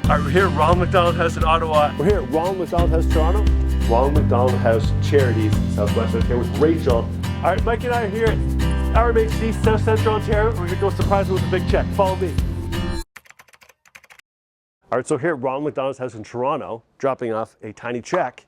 All right, we're here at Ronald McDonald House in Ottawa. We're here at Ronald McDonald House, Toronto. Ronald McDonald House Charities, Southwest. I'm here with Rachel. All right, Mike and I are here at RMHC, South Central Ontario. We're gonna go surprise them with a big check. Follow me. All right, so here at Ronald McDonald's House in Toronto, dropping off a tiny check.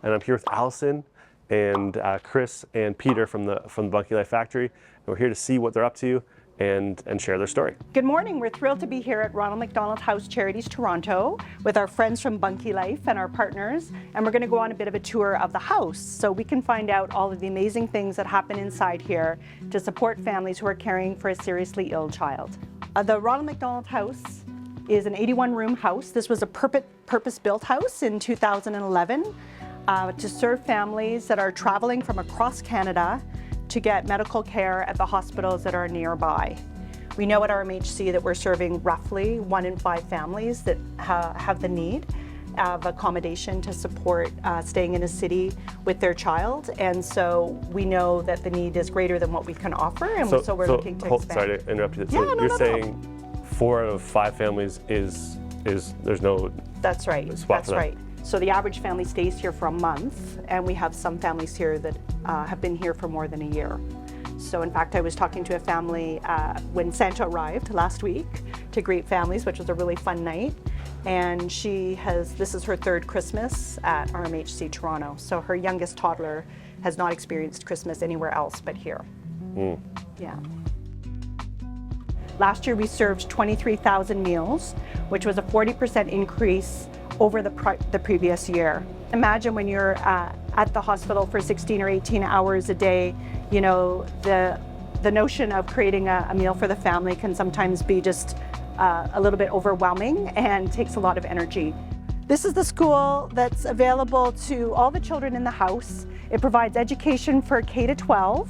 And I'm here with Allison and Chris and Peter from the Bunkie Life Factory. And we're here to see what they're up to and share their story. Good morning. We're thrilled to be here at Ronald McDonald House Charities Toronto with our friends from Bunkie Life and our partners. And we're going to go on a bit of a tour of the house so we can find out all of the amazing things that happen inside here to support families who are caring for a seriously ill child. The Ronald McDonald House is an 81-room house. This was a purpose-built house in 2011 to serve families that are traveling from across Canada to get medical care at the hospitals that are nearby. We know at RMHC that we're serving roughly 1 in 5 families that have the need of accommodation to support staying in a city with their child, and so we know that the need is greater than what we can offer, and so we're looking to expand. Sorry to interrupt you. Yeah, so you're saying 4 out of 5 families is there's no That's right. spot That's for them. right. So the average family stays here for a month, and we have some families here that have been here for more than a year. So in fact, I was talking to a family when Santa arrived last week to greet families, which was a really fun night. And this is her 3rd Christmas at RMHC Toronto. So her youngest toddler has not experienced Christmas anywhere else but here. Yeah. Last year we served 23,000 meals, which was a 40% increase over the previous year. Imagine when you're at the hospital for 16 or 18 hours a day, you know, the notion of creating a meal for the family can sometimes be just a little bit overwhelming and takes a lot of energy. This is the school that's available to all the children in the house. It provides education for K to 12,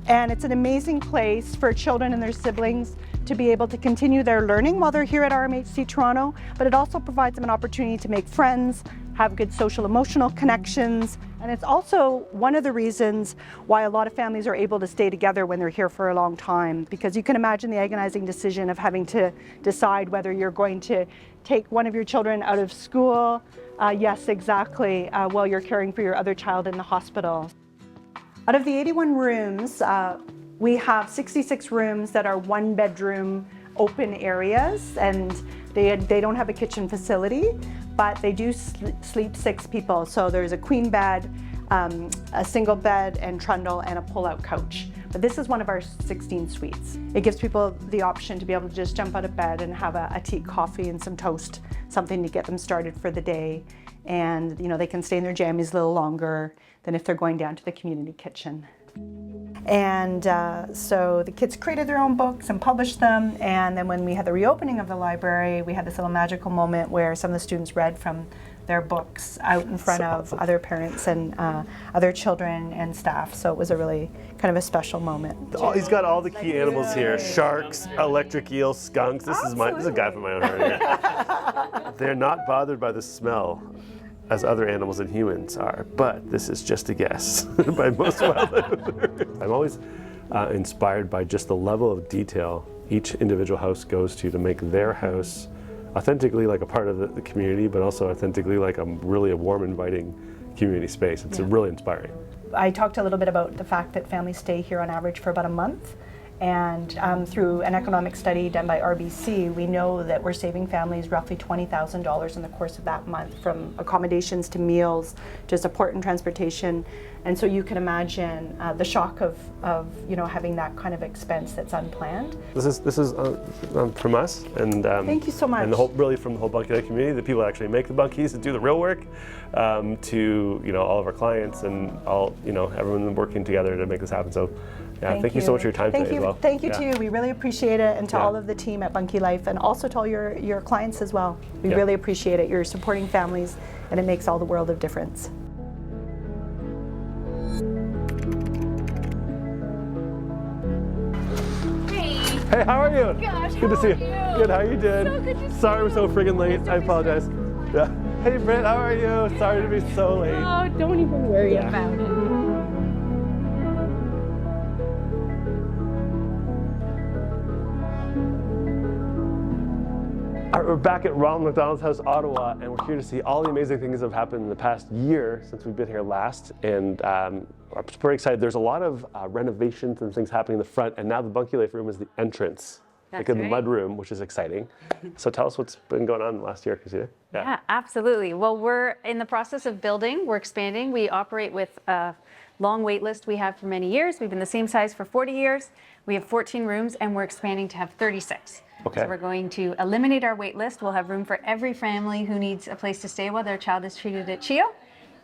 and it's an amazing place for children and their siblings to be able to continue their learning while they're here at RMHC Toronto, but it also provides them an opportunity to make friends, have good social emotional connections, and it's also one of the reasons why a lot of families are able to stay together when they're here for a long time, because you can imagine the agonizing decision of having to decide whether you're going to take one of your children out of school, yes, exactly, while you're caring for your other child in the hospital. Out of the 81 rooms, we have 66 rooms that are 1-bedroom open areas, and they don't have a kitchen facility, but they do sleep 6 people. So there's a queen bed, a single bed and trundle, and a pull-out couch. But this is one of our 16 suites. It gives people the option to be able to just jump out of bed and have a tea, coffee, and some toast, something to get them started for the day. And you know, they can stay in their jammies a little longer than if they're going down to the community kitchen. And so the kids created their own books and published them, and then when we had the reopening of the library, we had this little magical moment where some of the students read from their books out in front of other parents and other children and staff, so it was a really kind of a special moment. He's got all the key animals here: sharks, electric eels, skunks. This is a guy from my own heart here. They're not bothered by the smell as other animals and humans are, but this is just a guess by most wildlife. I'm always inspired by just the level of detail each individual house goes to make their house authentically like a part of the community, but also authentically like a warm, inviting community space. It's really inspiring. I talked a little bit about the fact that families stay here on average for about a month. And through an economic study done by RBC, we know that we're saving families roughly $20,000 in the course of that month, from accommodations to meals to support and transportation. And so you can imagine the shock of having that kind of expense that's unplanned. This is from us, and thank you so much. And really from the whole Bunkie community, the people that actually make the Bunkies and do the real work, to all of our clients and everyone working together to make this happen. So. Yeah, thank you so much for your time today as well. Thank you too. We really appreciate it, and to all of the team at Bunkie Life, and also to all your clients as well. We really appreciate it. You're supporting families, and it makes all the world of difference. Hey, how are you? Gosh, good to see you. Good, how are you doing? So good to see Sorry we're so friggin' late. I apologize. Yeah. Hey, Britt, how are you? Sorry to be so late. Oh, don't even worry about it. All We're back at Ronald McDonald's House, Ottawa, and we're here to see all the amazing things that have happened in the past year since we've been here last. And I'm pretty excited. There's a lot of renovations and things happening in the front, and now the Bunkie Life room is the entrance. Like in the mud room, which is exciting. So tell us what's been going on in the last year, Christina. Yeah, absolutely. Well, we're in the process of building. We're expanding. We operate with a long wait list we have for many years. We've been the same size for 40 years. We have 14 rooms, and we're expanding to have 36. Okay. So we're going to eliminate our wait list. We'll have room for every family who needs a place to stay while their child is treated at CHIO.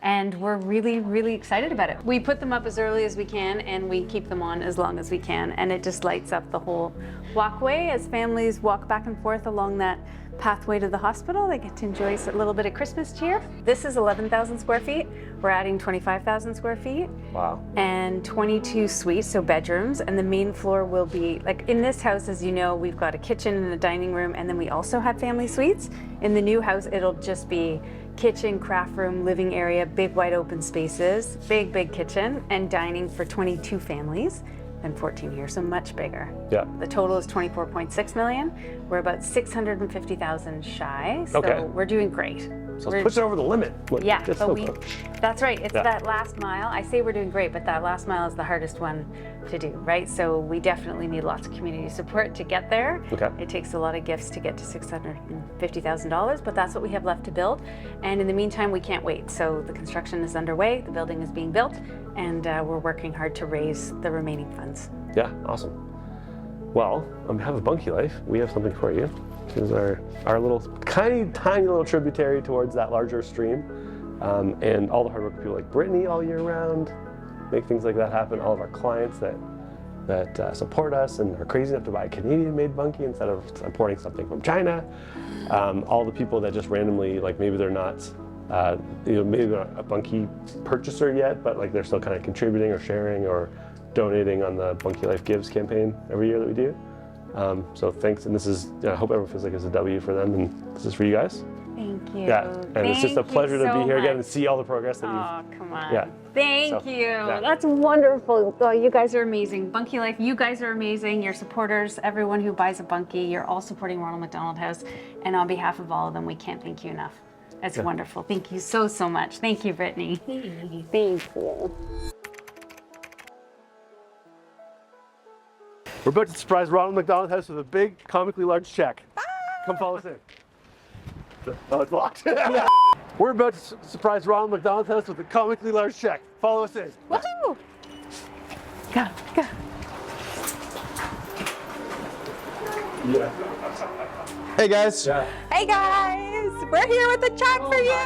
And we're really, really excited about it. We put them up as early as we can, and we keep them on as long as we can. And it just lights up the whole walkway as families walk back and forth along that pathway to the hospital. They get to enjoy a little bit of Christmas cheer. This is 11,000 square feet. We're adding 25,000 square feet. Wow. And 22 suites, so bedrooms. And the main floor will be, like in this house, as you know, we've got a kitchen and a dining room, and then we also have family suites. In the new house, it'll just be kitchen, craft room, living area, big wide open spaces, big kitchen, and dining for 22 families and 14 here, so much bigger. Yeah. The total is 24.6 million. We're about 650,000 shy, so we're doing great. So let's push it over the limit. Yeah, but that's right. It's that last mile. I say we're doing great, but that last mile is the hardest one to do, right? So we definitely need lots of community support to get there. Okay. It takes a lot of gifts to get to $650,000, but that's what we have left to build. And in the meantime, we can't wait. So the construction is underway, the building is being built, and we're working hard to raise the remaining funds. Yeah, awesome. Well, on behalf of Bunkie Life, we have something for you. This is our little tiny little tributary towards that larger stream, and all the hard work of people like Brittany all year round make things like that happen. All of our clients that support us and are crazy enough to buy a Canadian-made Bunkie instead of importing something from China. All the people that just randomly, like maybe they're not, maybe they're not a Bunkie purchaser yet, but like they're still kind of contributing or sharing or donating on the Bunkie Life Gives campaign every year that we do. So thanks, and this is, I hope everyone feels like it's a W for them, and this is for you guys. Thank you. Yeah, and it's just a pleasure to be here again and see all the progress that you've... Oh, come on. Yeah. Thank you. Yeah. That's wonderful. Oh, you guys are amazing. Bunkie Life, you guys are amazing. Your supporters, everyone who buys a Bunkie, you're all supporting Ronald McDonald House, and on behalf of all of them, we can't thank you enough. That's wonderful. Thank you so much. Thank you, Brittany. Thank you. We're about to surprise Ronald McDonald House with a big, comically large check. Come follow us in. Oh, it's locked. We're about to surprise Ronald McDonald House with a comically large check. Follow us in. Woohoo! Go. Yeah. Hey guys. Yeah. Hey guys, we're here with a check for you.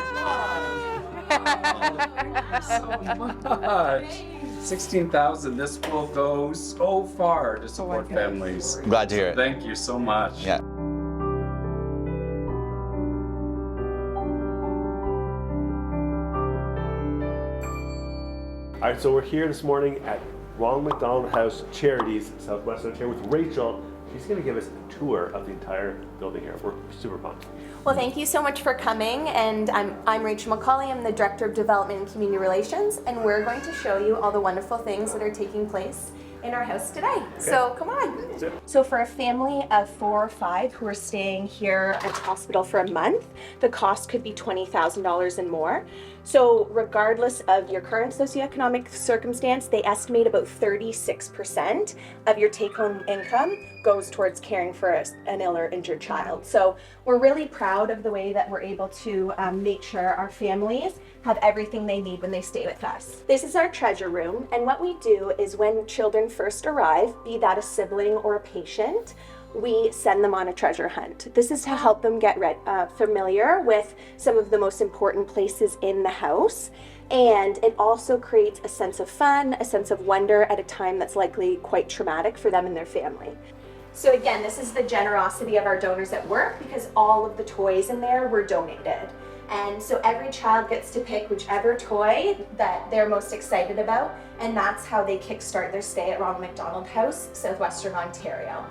So much. 16,000. This will go so far to support families. Glad to hear it. Thank you so much. Yeah. All right, so we're here this morning at Ronald McDonald House Charities, Southwest Ontario, with Rachel. She's going to give us a tour of the entire building here. We're super pumped. Well, thank you so much for coming, and I'm Rachel McCauley. I'm the Director of Development and Community Relations, and we're going to show you all the wonderful things that are taking place in our house today. Okay. So come on. So for a family of 4 or 5 who are staying here at the hospital for a month, the cost could be $20,000 and more. So regardless of your current socioeconomic circumstance, they estimate about 36% of your take-home income goes towards caring for an ill or injured child. So we're really proud of the way that we're able to make sure our families have everything they need when they stay with us. This is our treasure room, and what we do is when children first arrive, be that a sibling or a patient, we send them on a treasure hunt. This is to help them get familiar with some of the most important places in the house, and it also creates a sense of fun, a sense of wonder at a time that's likely quite traumatic for them and their family. So again, this is the generosity of our donors at work, because all of the toys in there were donated. And so every child gets to pick whichever toy that they're most excited about, and that's how they kickstart their stay at Ronald McDonald House, Southwestern Ontario.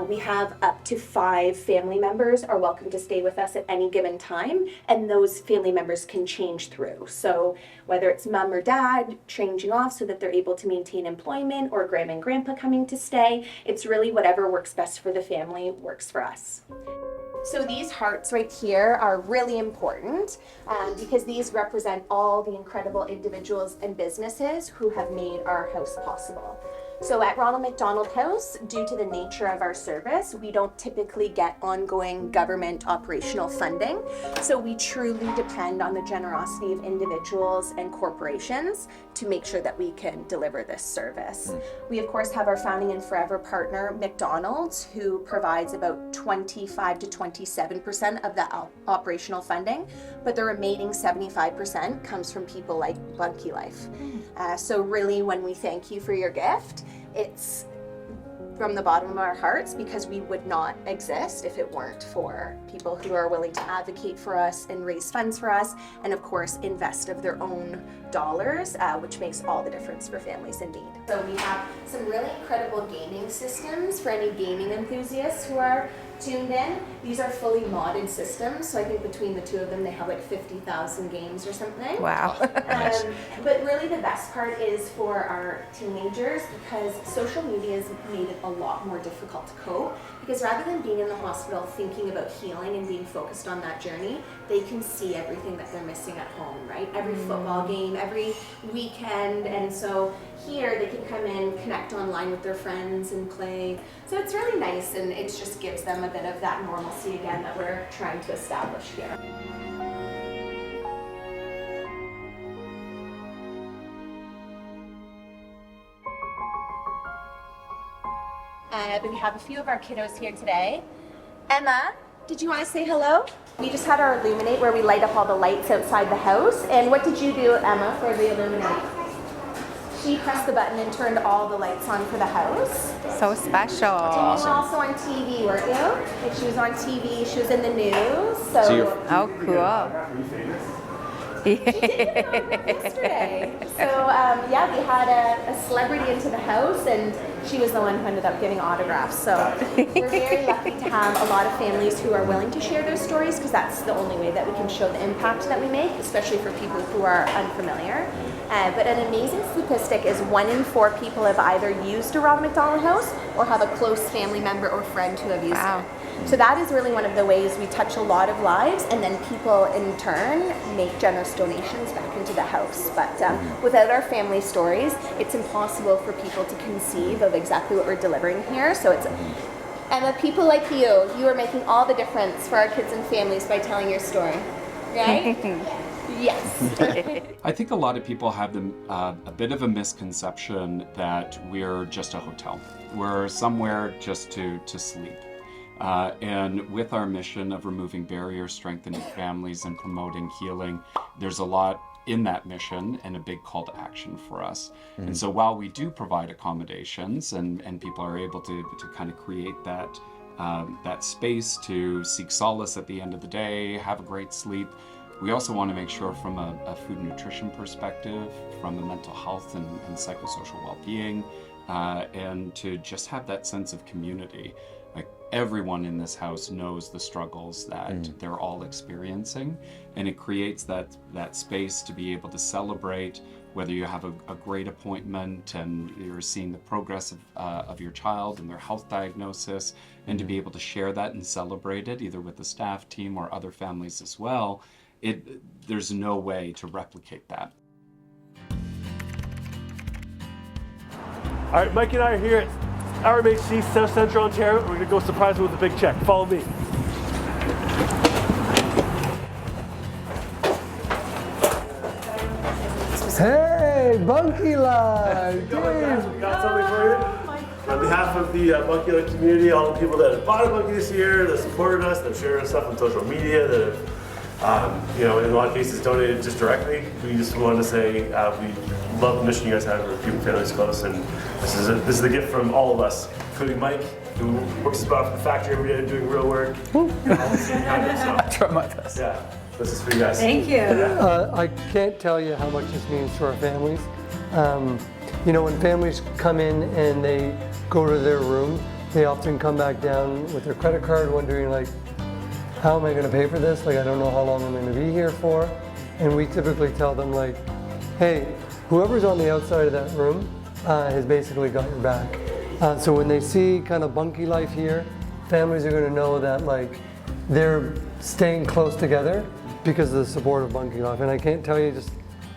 We have up to 5 family members are welcome to stay with us at any given time, and those family members can change through. So whether it's mom or dad changing off so that they're able to maintain employment, or grandma and grandpa coming to stay, it's really whatever works best for the family works for us. So these hearts right here are really important because these represent all the incredible individuals and businesses who have made our house possible. So at Ronald McDonald House, due to the nature of our service, we don't typically get ongoing government operational funding. So we truly depend on the generosity of individuals and corporations to make sure that we can deliver this service. We of course have our founding and forever partner, McDonald's, who provides about 25 to 27% of the operational funding, but the remaining 75% comes from people like Bunkie Life. So really, when we thank you for your gift, it's from the bottom of our hearts, because we would not exist if it weren't for people who are willing to advocate for us and raise funds for us, and of course invest of their own dollars, which makes all the difference for families in need. So we have some really incredible gaming systems for any gaming enthusiasts who are tuned in. These are fully modded systems, so I think between the two of them they have like 50,000 games or something. Wow. But really the best part is for our teenagers, because social media has made it a lot more difficult to cope, because rather than being in the hospital thinking about healing and being focused on that journey, they can see everything that they're missing at home, right? Every football game, every weekend, and so here they can come in, connect online with their friends and play. So it's really nice, and it just gives them a bit of that normalcy again that we're trying to establish here. We have a few of our kiddos here today. Emma, did you want to say hello? We just had our Illuminate where we light up all the lights outside the house. And what did you do, Emma, for the Illuminate? She pressed the button and turned all the lights on for the house. So special. And you were also on TV, weren't you? Like she was on TV, she was in the news. So Oh, cool. yesterday. So yeah, we had a celebrity into the house, and she was the one who ended up giving autographs. So we're very lucky to have a lot of families who are willing to share their stories, because that's the only way that we can show the impact that we make, especially for people who are unfamiliar. But an amazing statistic is 1 in 4 people have either used a Ronald McDonald House or have a close family member or friend who have used it. So that is really one of the ways we touch a lot of lives, and then people in turn make generous donations back into the house. But without our family stories, it's impossible for people to conceive of exactly what we're delivering here. So it's, Emma, people like you are making all the difference for our kids and families by telling your story, right? Yes. I think a lot of people have a bit of a misconception that we're just a hotel. We're somewhere just to sleep. And with our mission of removing barriers, strengthening families, and promoting healing, there's a lot in that mission and a big call to action for us. And so while we do provide accommodations and people are able to kind of create that space to seek solace at the end of the day, have a great sleep, we also want to make sure from a food and nutrition perspective, from a mental health and psychosocial well-being, and to just have that sense of community. Like everyone in this house knows the struggles that they're all experiencing, and it creates that space to be able to celebrate whether you have a great appointment and you're seeing the progress of your child and their health diagnosis, and to be able to share that and celebrate it either with the staff team or other families as well. There's no way to replicate that. All right, Mike and I are here at RMHC South Central Ontario. We're gonna go surprise them with a big check. Follow me. Hey, Bunkie Life! We got something for you. On behalf of the Bunkie Life community, all the people that have bought a Bunkie this year, that supported us, that shared our stuff on social media, that have, in a lot of cases donated just directly. We just wanted to say we love the mission you guys have for keeping families close, and this is a gift from all of us, including Mike, who works his butt off in the factory every day doing real work. I try my best. Yeah, this is for you guys. Thank you. I can't tell you how much this means to our families. When families come in and they go to their room, they often come back down with their credit card wondering, like, how am I going to pay for this? Like, I don't know how long I'm going to be here for. And we typically tell them, like, hey, whoever's on the outside of that room has basically got your back. So when they see kind of Bunkie Life here, families are going to know that, like, they're staying close together because of the support of Bunkie Life. And I can't tell you just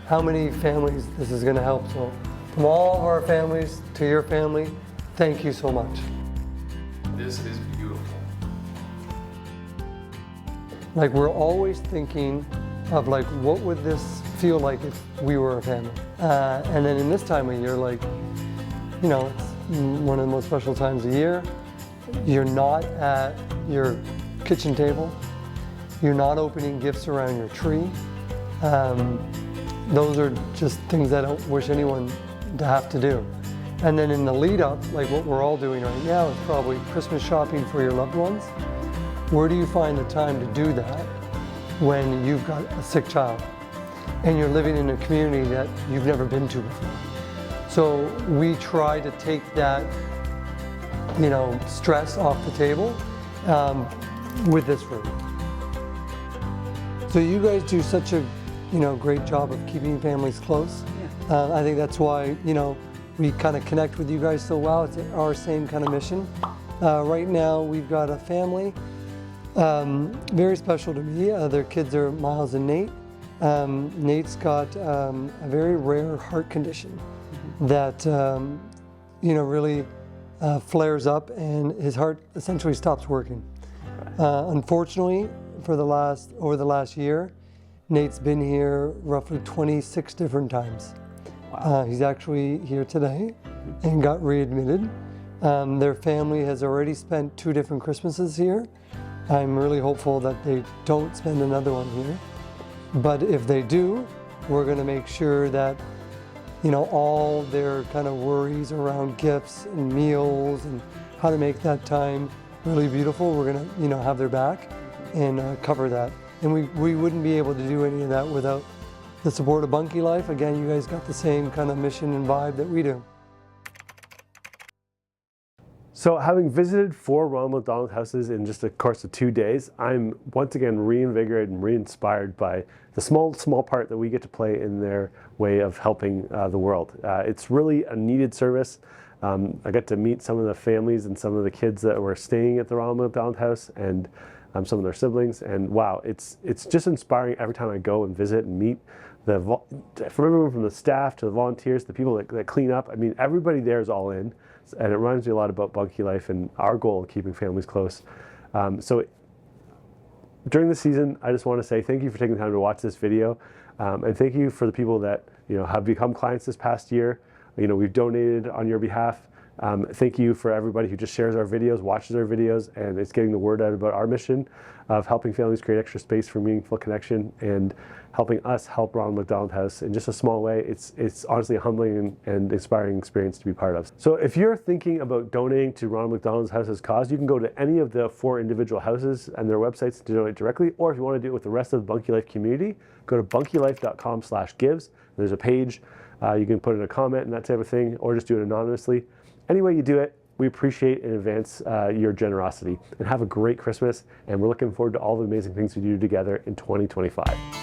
how many families this is going to help. So from all of our families to your family, thank you so much. This is beautiful. Like, we're always thinking of like, what would this feel like if we were a family? And then in this time of year, like, you know, it's one of the most special times of year. You're not at your kitchen table. You're not opening gifts around your tree. Those are just things I don't wish anyone to have to do. And then in the lead up, like what we're all doing right now, is probably Christmas shopping for your loved ones. Where do you find the time to do that when you've got a sick child and you're living in a community that you've never been to before? So we try to take that, you know, stress off the table with this room. So you guys do such a, you know, great job of keeping families close. I think that's why, you know, we kind of connect with you guys so well. It's our same kind of mission. Right now we've got a family, very special to me. Their kids are Miles and Nate. Nate's got a very rare heart condition that, you know, really flares up and his heart essentially stops working. Unfortunately, over the last year, Nate's been here roughly 26 different times. Wow. He's actually here today and got readmitted. Their family has already spent 2 different Christmases here. I'm really hopeful that they don't spend another one here. But if they do, we're going to make sure that, you know, all their kind of worries around gifts and meals and how to make that time really beautiful, we're going to, you know, have their back and cover that. And we wouldn't be able to do any of that without the support of Bunkie Life. Again, you guys got the same kind of mission and vibe that we do. So having visited 4 Ronald McDonald houses in just a course of 2 days, I'm once again reinvigorated and re-inspired by the small part that we get to play in their way of helping the world. It's really a needed service. I got to meet some of the families and some of the kids that were staying at the Ronald McDonald house and some of their siblings, and wow, it's just inspiring every time I go and visit and meet from everyone from the staff to the volunteers, the people that clean up. I mean, everybody there is all in, and it reminds me a lot about Bunkie Life and our goal of keeping families close. So during the season, I just want to say thank you for taking the time to watch this video, and thank you for the people that, you know, have become clients this past year. You know, we've donated on your behalf. Thank you for everybody who just shares our videos, watches our videos, and it's getting the word out about our mission of helping families create extra space for meaningful connection and helping us help Ronald McDonald House in just a small way. It's honestly a humbling and inspiring experience to be part of. So if you're thinking about donating to Ronald McDonald House's cause, you can go to any of the 4 individual houses and their websites to donate directly, or if you want to do it with the rest of the Bunkie Life community, go to bunkielife.com/gives. There's a page. You can put in a comment and that type of thing, or just do it anonymously. Any way you do it, we appreciate in advance your generosity. And have a great Christmas, and we're looking forward to all the amazing things we do together in 2025.